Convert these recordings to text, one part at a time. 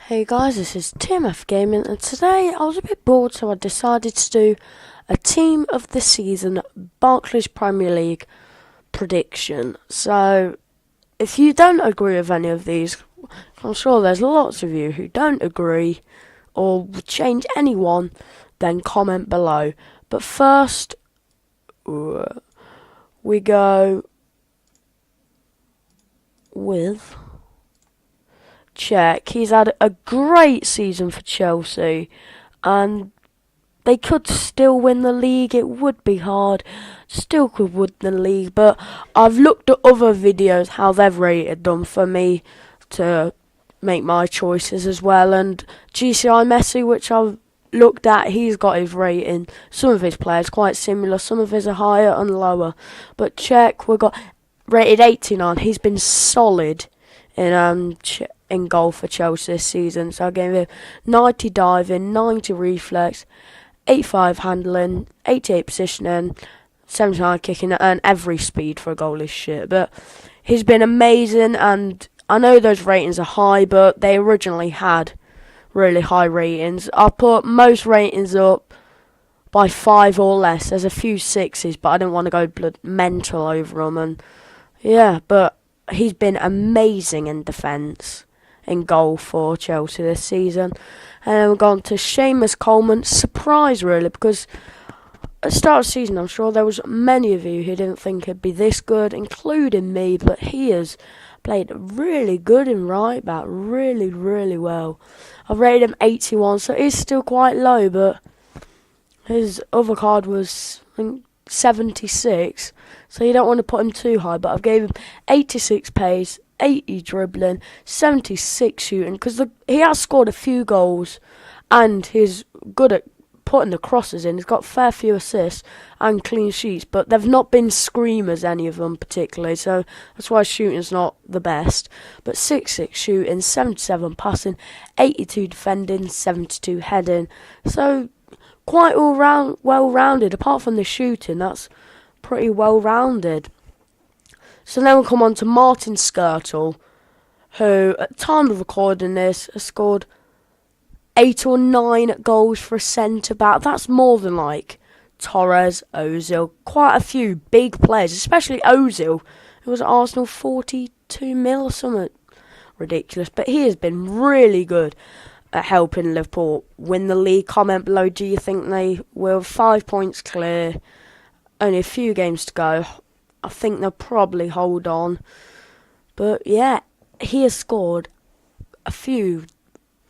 Hey guys, this is TFM Gaming, and today I was a bit bored, so I decided to do a team of the season Barclays Premier League prediction. So, if you don't agree with any of these, I'm sure there's lots of you who don't agree or would change any one, then comment below. But first, we go with Check. He's had a great season for Chelsea, and they could still win the league. It would be hard, still could win the league, but I've looked at other videos how they've rated them for me to make my choices as well. And GCI Messi, which I've looked at, he's got his rating. Some of his players quite similar, some of his are higher and lower. But Check, we got rated 89. He's been solid in goal for Chelsea this season. So I gave him 90 diving, 90 reflex, 85 handling, 88 positioning, 79 kicking, and every speed for a goal is shit. But he's been amazing, and I know those ratings are high, but they originally had really high ratings. I put most ratings up by 5 or less. There's a few 6s, but I didn't want to go mental over them. And yeah, but he's been amazing in defence, in goal for Chelsea this season. And then we've gone to Seamus Coleman. Surprise, really, because at the start of the season, I'm sure there was many of you who didn't think he'd be this good, including me, but he has played really good in right back, really, really well. I've rated him 81, so it is still quite low, but his other card was, I think, 76, so you don't want to put him too high, but I've gave him 86 pace, 80 dribbling, 76 shooting, because he has scored a few goals, and he's good at putting the crosses in. He's got a fair few assists and clean sheets, but they've not been screamers, any of them particularly, so that's why shooting's not the best. But 66 shooting, 77 passing, 82 defending, 72 heading, so quite well-rounded. Apart from the shooting, that's pretty well-rounded. So then we'll come on to Martin Skrtel, who, at the time of recording this, has scored 8 or 9 goals for a centre-back. That's more than, like, Torres, Ozil, quite a few big players, especially Ozil, who was at Arsenal 42 mil or something ridiculous. But he has been really good at helping Liverpool win the league. Comment below, do you think they will? 5 points clear, only a few games to go. I think they'll probably hold on. But yeah, he has scored a few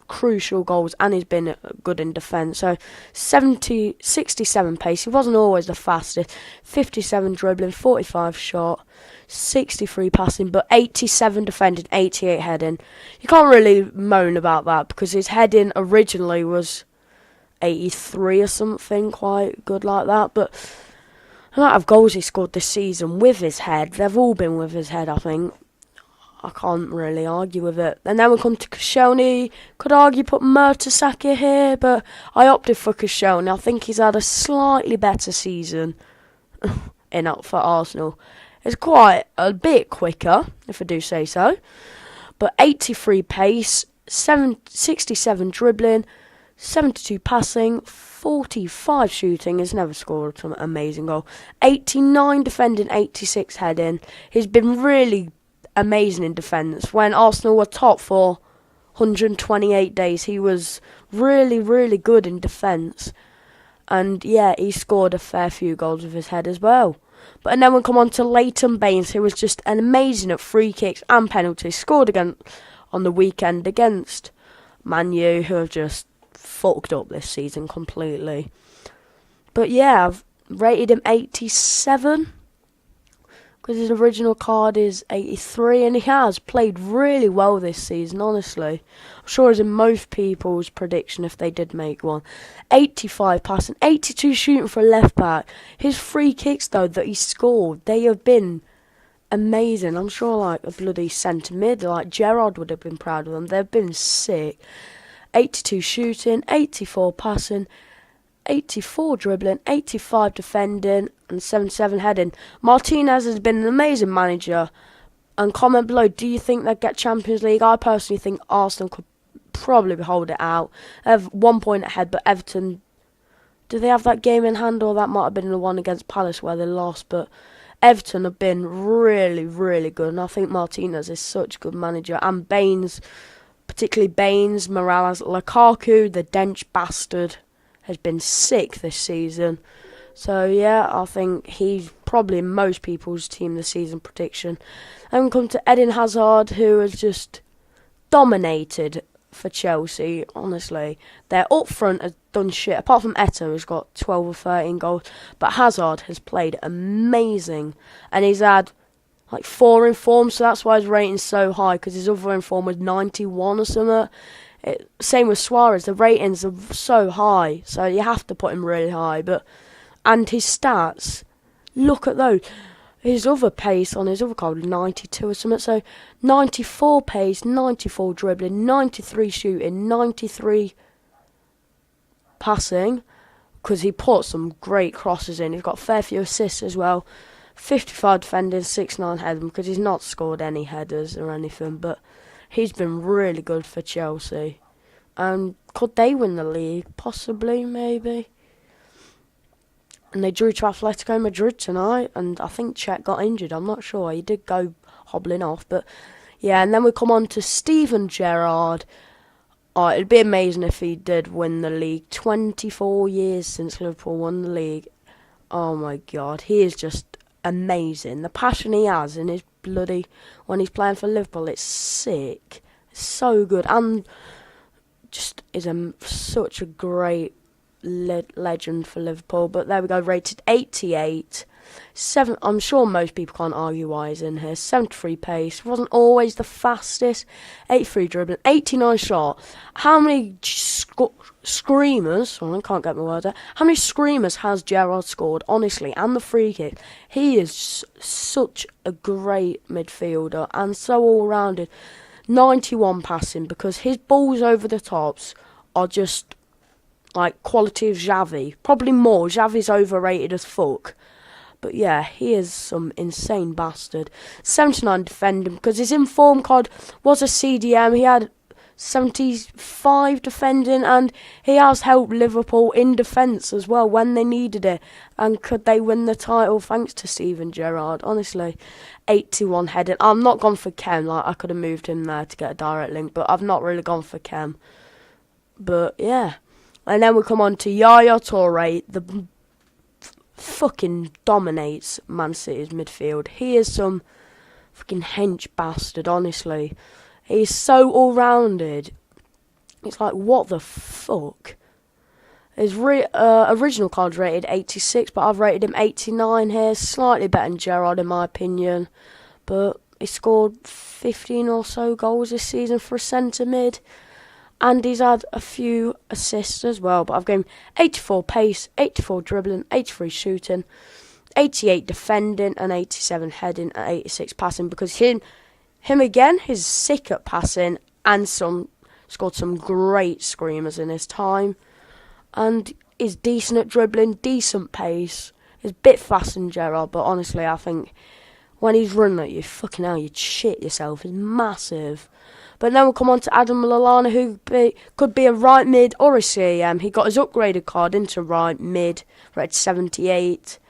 crucial goals, and he's been good in defence. So 67 pace, he wasn't always the fastest. 57 dribbling, 45 shot, 63 passing, but 87 defending, 88 heading. You can't really moan about that, because his heading originally was 83 or something, quite good like that. But the amount of goals he scored this season with his head, they've all been with his head, I think. I can't really argue with it. And then we come to Koscielny. Could argue put Mertesacker here, but I opted for Koscielny. I think he's had a slightly better season for Arsenal. It's quite a bit quicker, if I do say so. But 83 pace, 67 dribbling, 72 passing, 45 shooting. He's never scored some amazing goal. 89 defending, 86 heading. He's been really amazing in defence. When Arsenal were top for 128 days, he was really, really good in defence. And yeah, he scored a fair few goals with his head as well. But and then we'll come on to Leighton Baines, who was just amazing at free kicks and penalties. Scored again on the weekend against Man U, who have just fucked up this season completely. But yeah, I've rated him 87, because his original card is 83, and he has played really well this season, honestly. I'm sure it's in most people's prediction if they did make one. 85 passing, 82 shooting for a left-back. His free kicks, though, that he scored, they have been amazing. I'm sure, like, a bloody centre-mid, like Gerrard would have been proud of them. They've been sick. 82 shooting, 84 passing, 84 dribbling, 85 defending, and 77 heading. Martinez has been an amazing manager. And comment below, do you think they'd get Champions League? I personally think Arsenal could probably hold it out. They have 1 point ahead, but Everton, do they have that game in hand, or that might have been the one against Palace where they lost? But Everton have been really, really good, and I think Martinez is such a good manager. And Baines, particularly Baines, Morales, Lukaku, the Dench bastard, has been sick this season. So yeah, I think he's probably in most people's team this season prediction. Then we come to Eden Hazard, who has just dominated for Chelsea, honestly. Their up front has done shit, apart from Eto'o, who's got 12 or 13 goals. But Hazard has played amazing, and he's had like 4 in form, so that's why his rating's so high, because his other in form was 91 or something. Same with Suarez, the ratings are so high, so you have to put him really high. And his stats, look at those. His other pace on his other card was 92 or something. So 94 pace, 94 dribbling, 93 shooting, 93 passing, because he put some great crosses in. He's got a fair few assists as well. 55 defending, 69 heading, because he's not scored any headers or anything. But he's been really good for Chelsea. And could they win the league? Possibly, maybe. And they drew to Atletico Madrid tonight, and I think Cech got injured. I'm not sure. He did go hobbling off, but yeah. And then we come on to Steven Gerrard. Oh, it'd be amazing if he did win the league. 24 years since Liverpool won the league. Oh my God, he is just amazing. The passion he has in his bloody when he's playing for Liverpool, it's sick. It's so good, and just is such a great legend for Liverpool. But there we go, rated 88. I'm sure most people can't argue why he's in here. 73 pace, wasn't always the fastest. 83 dribbling, 89 shot. How many screamers? I can't get my words out. How many screamers has Gerrard scored? Honestly, and the free kick. He is such a great midfielder and so all-rounded. 91 passing, because his balls over the tops are just like quality of Xavi. Probably more. Xavi's overrated as fuck. But yeah, he is some insane bastard. 79 defending, because his inform card was a CDM. He had 75 defending, and he has helped Liverpool in defence as well when they needed it. And could they win the title thanks to Steven Gerrard? Honestly, 81 heading. I'm not gone for Kem. Like, I could have moved him there to get a direct link, but I've not really gone for Kem. But yeah. And then we come on to Yaya Toure, the fucking dominates Man City's midfield. He is some fucking hench bastard, honestly. He's so all-rounded. It's like, what the fuck? His original card's rated 86, but I've rated him 89 here. Slightly better than Gerrard, in my opinion. But he scored 15 or so goals this season for a centre mid. And he's had a few assists as well. But I've given him 84 pace, 84 dribbling, 83 shooting, 88 defending, and 87 heading, and 86 passing. Because him again, he's sick at passing, and scored some great screamers in his time. And he's decent at dribbling, decent pace. He's a bit faster than Gerrard, but honestly, I think when he's running at you, fucking hell, you'd shit yourself. He's massive. But then we'll come on to Adam Lallana, who could be a right mid or a CM. He got his upgraded card into right mid, rated 78.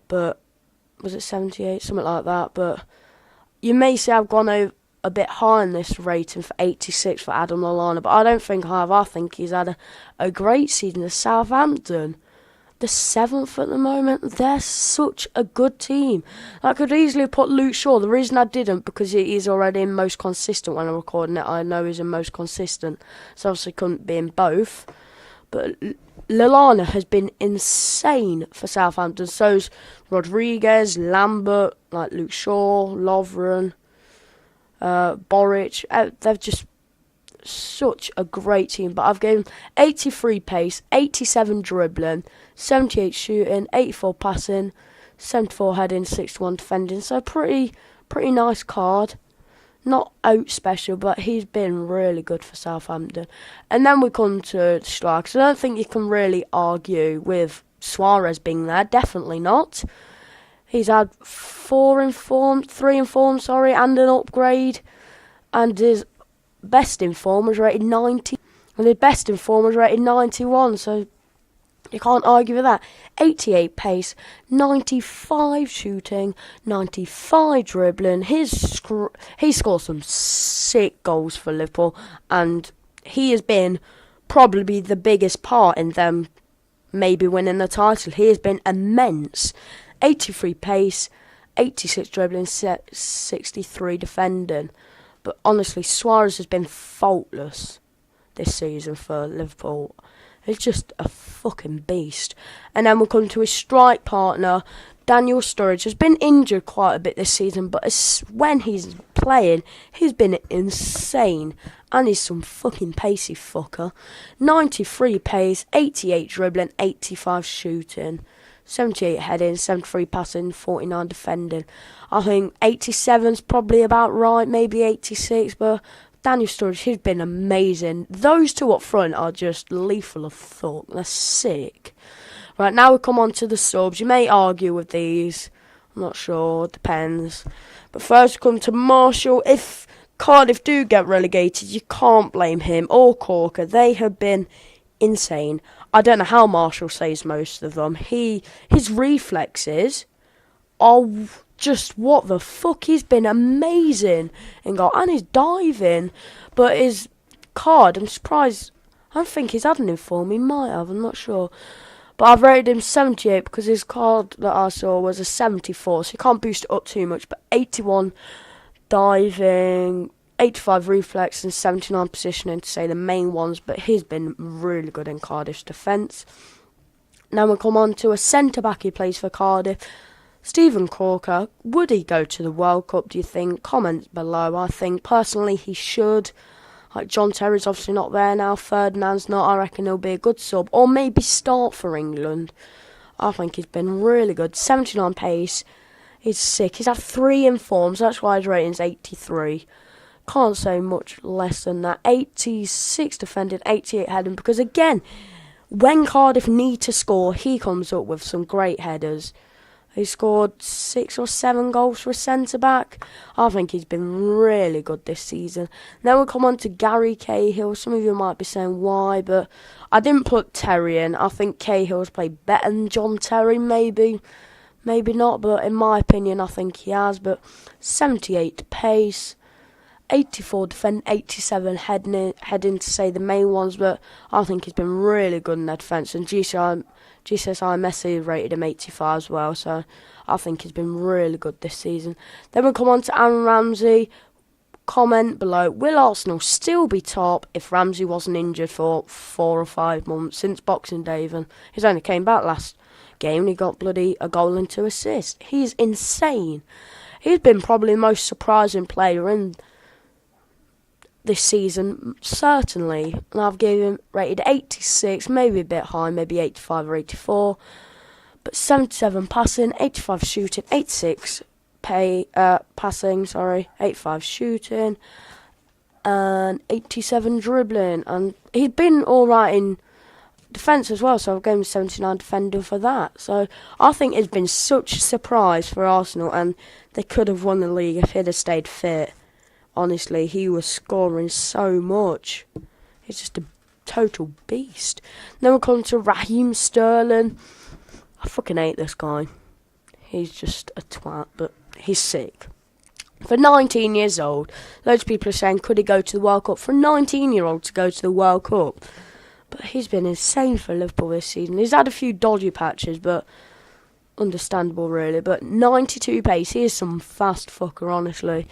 But, was it 78? Something like that. But you may say I've gone over a bit high in this rating for 86 for Adam Lallana. But I don't think I have. I think he's had a great season at Southampton. The 7th at the moment. They're such a good team. I could easily put Luke Shaw. The reason I didn't, because he's already in most consistent when I'm recording it. I know he's in most consistent, so obviously couldn't be in both. But Lallana has been insane for Southampton. So's Rodriguez, Lambert, like Luke Shaw, Lovren, Boric. They've just such a great team. But I've given 83 pace, 87 dribbling, 78 shooting, 84 passing, 74 heading, 61 defending. So pretty nice card. Not out special, but he's been really good for Southampton. And then we come to strikers. I don't think you can really argue with Suarez being there. Definitely not. He's had 3 in form, and an upgrade. And his best in form was rated 90, and his best in form was rated 91, so you can't argue with that. 88 pace, 95 shooting, 95 dribbling. He scored some sick goals for Liverpool, and he has been probably the biggest part in them maybe winning the title. He has been immense. 83 pace, 86 dribbling, 63 defending. But honestly, Suarez has been faultless this season for Liverpool. He's just a fucking beast. And then we'll come to his strike partner, Daniel Sturridge. Has been injured quite a bit this season, but when he's playing, he's been insane. And he's some fucking pacey fucker. 93 pace, 88 dribbling, 85 shooting, 78 heading, 73 passing, 49 defending. I think 87's probably about right, maybe 86, but Daniel Sturridge, he's been amazing. Those two up front are just lethal of fuck. They're sick. Right, now we come on to the subs. You may argue with these. I'm not sure. Depends. But first we come to Marshall. If Cardiff do get relegated, you can't blame him or Corker. They have been insane. I don't know how Marshall saves most of them. His reflexes are just what the fuck. He's been amazing in goal, and his diving. But his card, I'm surprised. I don't think he's had an inform. He might have, I'm not sure. But I've rated him 78 because his card that I saw was a 74, so you can't boost it up too much. But 81 diving, 85 reflex, and 79 positioning to say the main ones. But he's been really good in Cardiff's defence. Now we'll come on to a centre-back who plays for Cardiff. Stephen Corker, would he go to the World Cup, do you think? Comments below. I think, personally, he should. Like, John Terry's obviously not there now. Ferdinand's not. I reckon he'll be a good sub. Or maybe start for England. I think he's been really good. 79 pace. He's sick. He's had 3 informs. That's why his rating's 83. Can't say much less than that. 86 defending, 88 heading. Because, again, when Cardiff need to score, he comes up with some great headers. He scored 6 or 7 goals for a centre-back. I think he's been really good this season. Then we'll come on to Gary Cahill. Some of you might be saying why, but I didn't put Terry in. I think Cahill's played better than John Terry, maybe. Maybe not, but in my opinion, I think he has. But 78 pace, 84 defend, 87 heading to say the main ones, but I think he's been really good in their defence. And GCI Messi rated him 85 as well, so I think he's been really good this season. Then we'll come on to Aaron Ramsey. Comment below, will Arsenal still be top if Ramsey wasn't injured for 4 or 5 months since Boxing Day even? He's only came back last game and he got bloody a goal and 2 assists. He's insane. He's been probably the most surprising player in this season, certainly, and I've given him rated 86, maybe a bit high, maybe 85 or 84, but 77 passing, 85 shooting, 86 passing, 85 shooting, and 87 dribbling, and he's been alright in defence as well, so I've given him 79 defending for that. So I think it's been such a surprise for Arsenal, and they could have won the league if he'd have stayed fit. Honestly, he was scoring so much. He's just a total beast. Then we'll come to Raheem Sterling. I fucking hate this guy. He's just a twat, but he's sick. For 19 years old, loads of people are saying, could he go to the World Cup? For a 19-year-old to go to the World Cup. But he's been insane for Liverpool this season. He's had a few dodgy patches, but understandable really. But 92 pace, he is some fast fucker, honestly.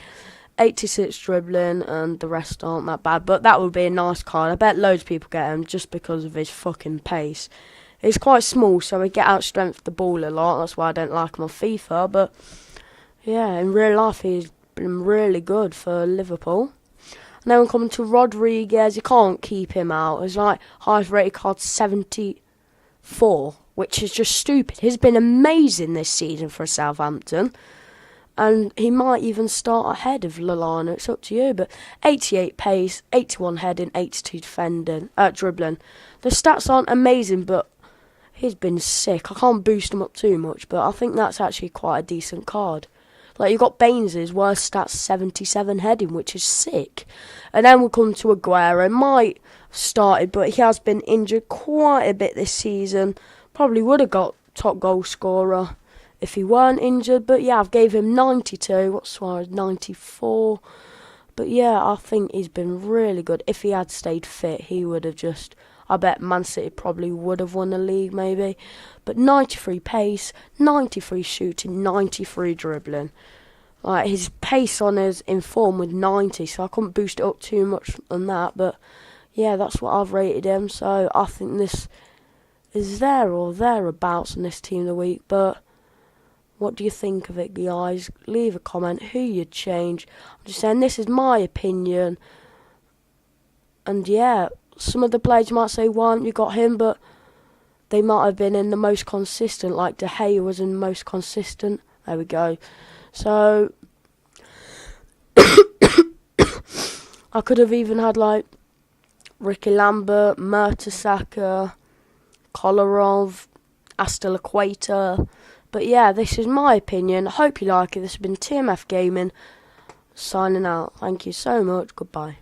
86 dribbling, and the rest aren't that bad. But that would be a nice card. I bet loads of people get him just because of his fucking pace. He's quite small, so he get out strength the ball a lot. That's why I don't like him on FIFA. But yeah, in real life, he's been really good for Liverpool. And then we're coming to Rodriguez. You can't keep him out. He's like highest rated card 74, which is just stupid. He's been amazing this season for Southampton. And he might even start ahead of Lallana. It's up to you. But 88 pace, 81 heading, 82 defending, dribbling. The stats aren't amazing, but he's been sick. I can't boost him up too much, but I think that's actually quite a decent card. Like, you got Baines's worst stats 77 heading, which is sick. And then we'll come to Aguero. Might have started, but he has been injured quite a bit this season. Probably would have got top goal scorer if he weren't injured. But yeah, I've gave him 92. What's Suarez? 94. But yeah, I think he's been really good. If he had stayed fit, he would have just... I bet Man City probably would have won the league, maybe. But 93 pace, 93 shooting, 93 dribbling. Like, his pace on is in form with 90, so I couldn't boost it up too much on that. But yeah, that's what I've rated him. So I think this is there or thereabouts in this team of the week. But what do you think of it, guys? Leave a comment who you'd change. I'm just saying, this is my opinion. And yeah, some of the players might say, why haven't you got him? But they might have been in the most consistent, like Cahill was in the most consistent. There we go. So, I could have even had, like, Ricky Lambert, Mertesacker, Kolarov, Astillequator. But yeah, this is my opinion. I hope you like it. This has been TFM Gaming, signing out. Thank you so much. Goodbye.